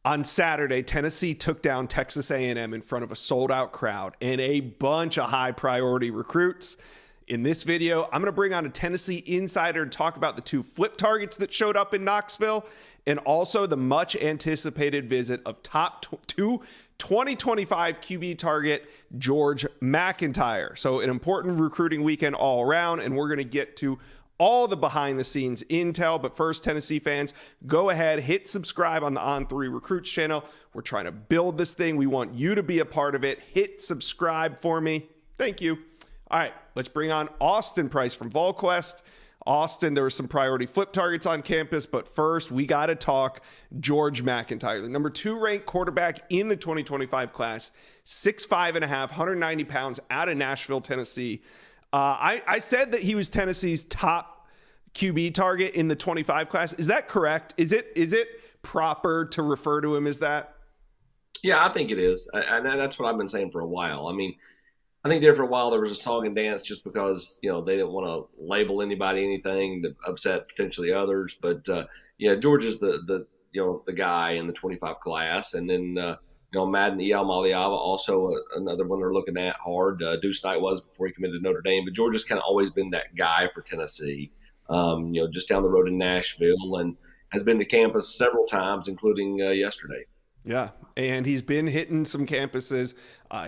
On Saturday, Tennessee took down Texas A&M in front of a sold-out crowd and a bunch of high-priority recruits. In this video, I'm going to bring on a Tennessee insider to talk about the two flip targets that showed up in Knoxville and also the much-anticipated visit of top 2025 QB target George MacIntyre. So an important recruiting weekend all around, and we're going to get to all the behind-the-scenes intel. But first, Tennessee fans, go ahead, hit subscribe on the On3 Recruits channel. We're trying to build this thing. We want you to be a part of it. Hit subscribe for me. Thank you. All right, let's bring on Austin Price from VolQuest. Austin, there were some priority flip targets on campus, but first, we got to talk George MacIntyre, the number 2 ranked quarterback in the 2025 class, 6'5.5", 190 pounds, out of Nashville, Tennessee. I said that he was Tennessee's top QB target in the 25 class. Is that correct? Is it proper to refer to him as that? Yeah, I think it is. And that's what I've been saying for a while. I mean, I think there for a while there was a song and dance just because, they didn't want to label anybody anything to upset potentially others. But, George is the guy in the 25 class. And then, Madden Maliava, also another one they're looking at hard. Deuce Knight was before he committed to Notre Dame. But George has kind of always been that guy for Tennessee, just down the road in Nashville, and has been to campus several times, including yesterday. Yeah, and he's been hitting some campuses.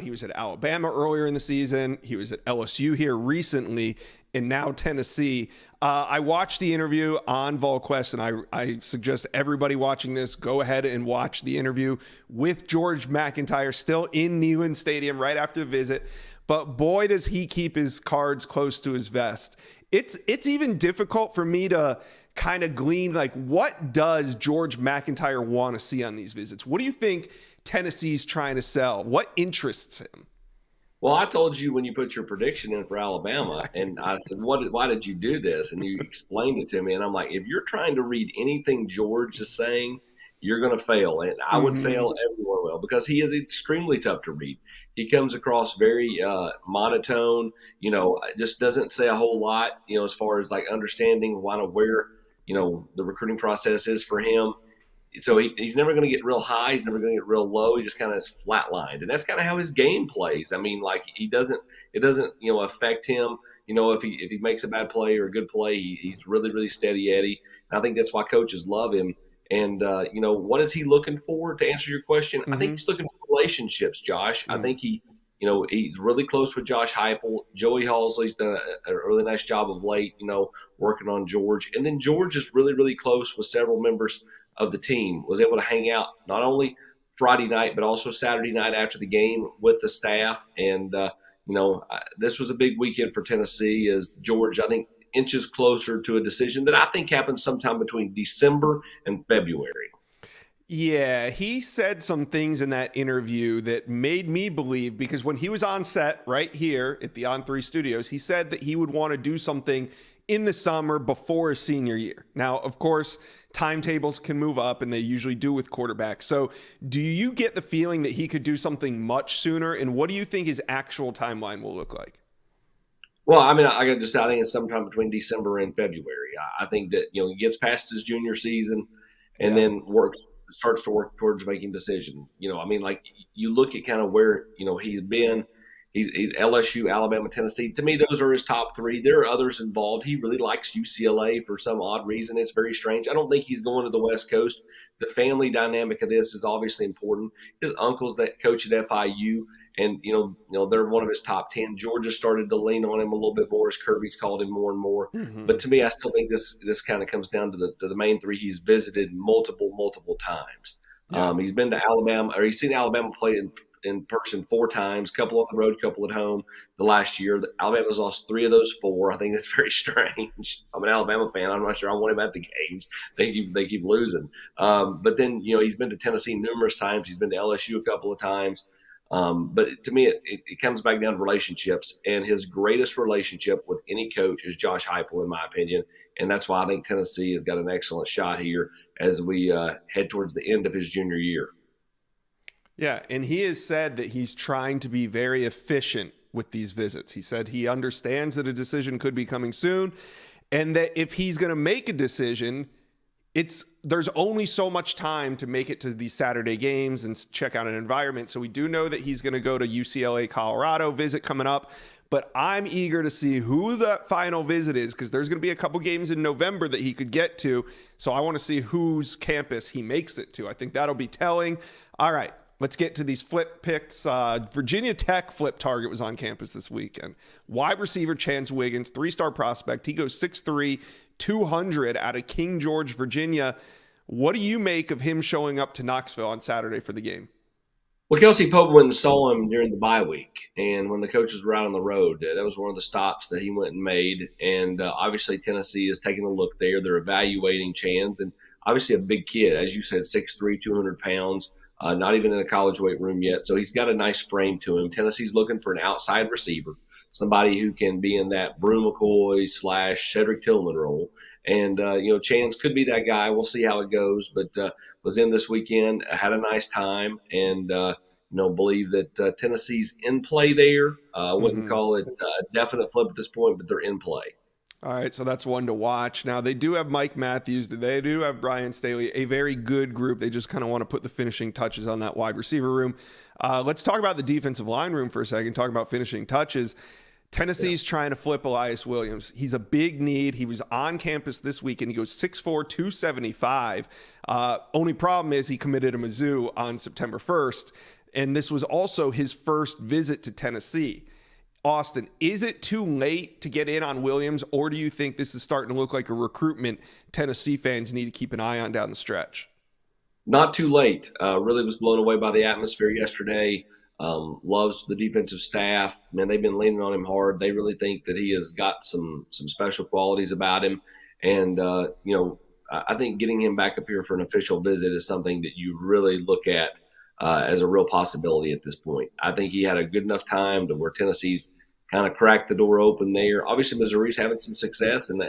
He was at Alabama earlier in the season. He was at LSU here recently, and now Tennessee. I watched the interview on VolQuest, and I suggest everybody watching this, go ahead and watch the interview with George MacIntyre still in Neyland Stadium right after the visit. But boy, does he keep his cards close to his vest. It's even difficult for me to kind of glean, like, what does George MacIntyre want to see on these visits? What do you think Tennessee's trying to sell? What interests him? Well, I told you when you put your prediction in for Alabama, and I said, why did you do this? And you explained it to me, and I'm like, if you're trying to read anything George is saying, you're going to fail. And I would fail, everyone will, because he is extremely tough to read. He comes across very monotone, just doesn't say a whole lot, as far as like understanding where, the recruiting process is for him. So he's never going to get real high. He's never going to get real low. He just kind of is flatlined. And that's kind of how his game plays. I mean, like it doesn't, affect him. If he makes a bad play or a good play, he's really, really steady Eddie. And I think that's why coaches love him. And, what is he looking for, to answer your question? I think he's looking for relationships, Josh. I think he's really close with Josh Heupel. Joey Halsley's done a really nice job of late, working on George. And then George is really, really close with several members of the team, was able to hang out not only Friday night, but also Saturday night after the game with the staff. And, this was a big weekend for Tennessee as George, I think, inches closer to a decision that I think happens sometime between December and February. Yeah, he said some things in that interview that made me believe, because when he was on set right here at the On3 studios, he said that he would want to do something in the summer before his senior year. Now, of course, timetables can move up, and they usually do with quarterbacks. So do you get the feeling that he could do something much sooner? And what do you think his actual timeline will look like? Well, I mean, I think it's sometime between December and February. I think that, he gets past his junior season and then starts to work towards making decisions. Like you look at kind of where, he's been. He's LSU, Alabama, Tennessee. To me, those are his top 3. There are others involved. He really likes UCLA for some odd reason. It's very strange. I don't think he's going to the West Coast. The family dynamic of this is obviously important. His uncles that coach at FIU, and they're one of his top 10. Georgia started to lean on him a little bit more as Kirby's called him more and more. But to me, I still think this kind of comes down to the main 3 he's visited multiple times. Yeah. He's been to Alabama, or he's seen Alabama play in person 4 times, couple on the road, couple at home. The last year, Alabama's lost 3 of those 4. I think that's very strange. I'm an Alabama fan. I'm not sure I want him at the games. They keep losing. But then he's been to Tennessee numerous times. He's been to LSU a couple of times. But to me, it comes back down to relationships, and his greatest relationship with any coach is Josh Heupel, in my opinion. And that's why I think Tennessee has got an excellent shot here as we head towards the end of his junior year. Yeah, and he has said that he's trying to be very efficient with these visits. He said he understands that a decision could be coming soon, and that if he's going to make a decision, there's only so much time to make it to these Saturday games and check out an environment. So we do know that he's going to go to UCLA, Colorado visit coming up. But I'm eager to see who the final visit is, because there's going to be a couple games in November that he could get to. So I want to see whose campus he makes it to. I think that'll be telling. All right, let's get to these flip picks. Virginia Tech flip target was on campus this weekend. Wide receiver Chance Wiggins, 3-star prospect. He goes 6'3", 200 out of King George, Virginia. What do you make of him showing up to Knoxville on Saturday for the game? Well, Kelsey Pope went and saw him during the bye week, and when the coaches were out on the road, that was one of the stops that he went and made. And obviously Tennessee is taking a look there. They're evaluating Chance, and obviously a big kid, as you said, 6'3", 200 pounds, not even in a college weight room yet. So he's got a nice frame to him. Tennessee's looking for an outside receiver, somebody who can be in that Brew McCoy / Cedric Tillman role. And, Chance could be that guy. We'll see how it goes. But was in this weekend, had a nice time, and, believe that Tennessee's in play there. I wouldn't call it a definite flip at this point, but they're in play. All right, so that's one to watch. Now, they do have Mike Matthews. They do have Brian Staley, a very good group. They just kind of want to put the finishing touches on that wide receiver room. Let's talk about the defensive line room for a second, talk about finishing touches. Tennessee's trying to flip Elias Williams. He's a big need. He was on campus this week, and he goes 6'4", 275. Only problem is he committed to Mizzou on September 1st, and this was also his first visit to Tennessee. Austin, is it too late to get in on Williams, or do you think this is starting to look like a recruitment Tennessee fans need to keep an eye on down the stretch? Not too late. Really was blown away by the atmosphere yesterday. Loves the defensive staff. Man, they've been leaning on him hard. They really think that he has got some special qualities about him. And, I think getting him back up here for an official visit is something that you really look at as a real possibility at this point. I think he had a good enough time to where Tennessee's kind of cracked the door open there. Obviously, Missouri's having some success and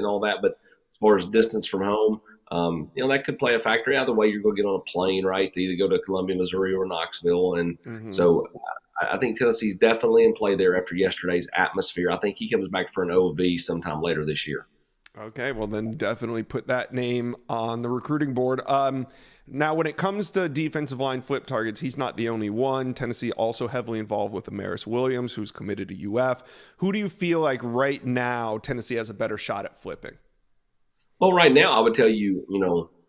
all that, but as far as distance from home, that could play a factor. Either way, you're going to get on a plane, right, to either go to Columbia, Missouri, or Knoxville. And so I think Tennessee's definitely in play there after yesterday's atmosphere. I think he comes back for an OV sometime later this year. Okay, well, then definitely put that name on the recruiting board. Now, when it comes to defensive line flip targets, he's not the only one. Tennessee also heavily involved with Elias Williams, who's committed to UF. Who do you feel like right now Tennessee has a better shot at flipping? Well, right now I would tell you,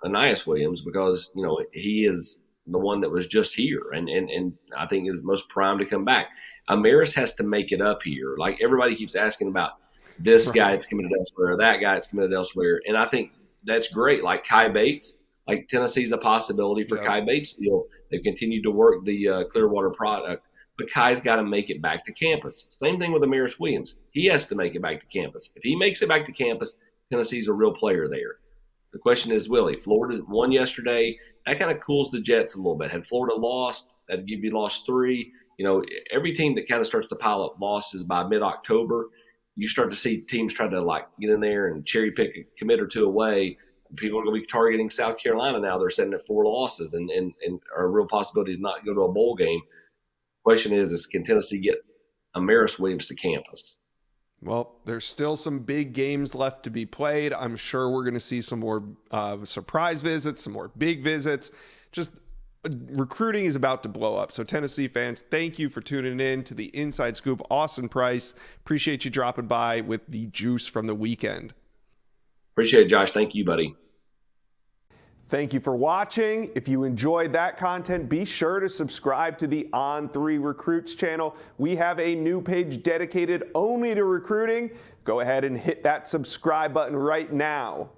Elias Williams, because, he is the one that was just here and I think is most primed to come back. Amaris has to make it up here. Like everybody keeps asking about this guy that's committed elsewhere, that guy that's committed elsewhere. And I think that's great. Like Kai Bates, like Tennessee's a possibility for Kai Bates still. They've continued to work the Clearwater product, but Kai's got to make it back to campus. Same thing with Elias Williams. He has to make it back to campus. If he makes it back to campus, Tennessee's a real player there. The question is, will he? Florida won yesterday. That kind of cools the Jets a little bit. Had Florida lost, that'd give you lost 3. Every team that kind of starts to pile up losses by mid-October, you start to see teams try to get in there and cherry pick a commit or two away. People are going to be targeting South Carolina now. They're sitting at 4 losses and are a real possibility to not go to a bowl game. Question is can Tennessee get Elias Williams to campus? Well, there's still some big games left to be played. I'm sure we're going to see some more surprise visits, some more big visits. Just recruiting is about to blow up. So Tennessee fans, thank you for tuning in to the Inside Scoop. Austin Price, appreciate you dropping by with the juice from the weekend. Appreciate it, Josh. Thank you, buddy. Thank you for watching. If you enjoyed that content, be sure to subscribe to the On3 Recruits channel. We have a new page dedicated only to recruiting. Go ahead and hit that subscribe button right now.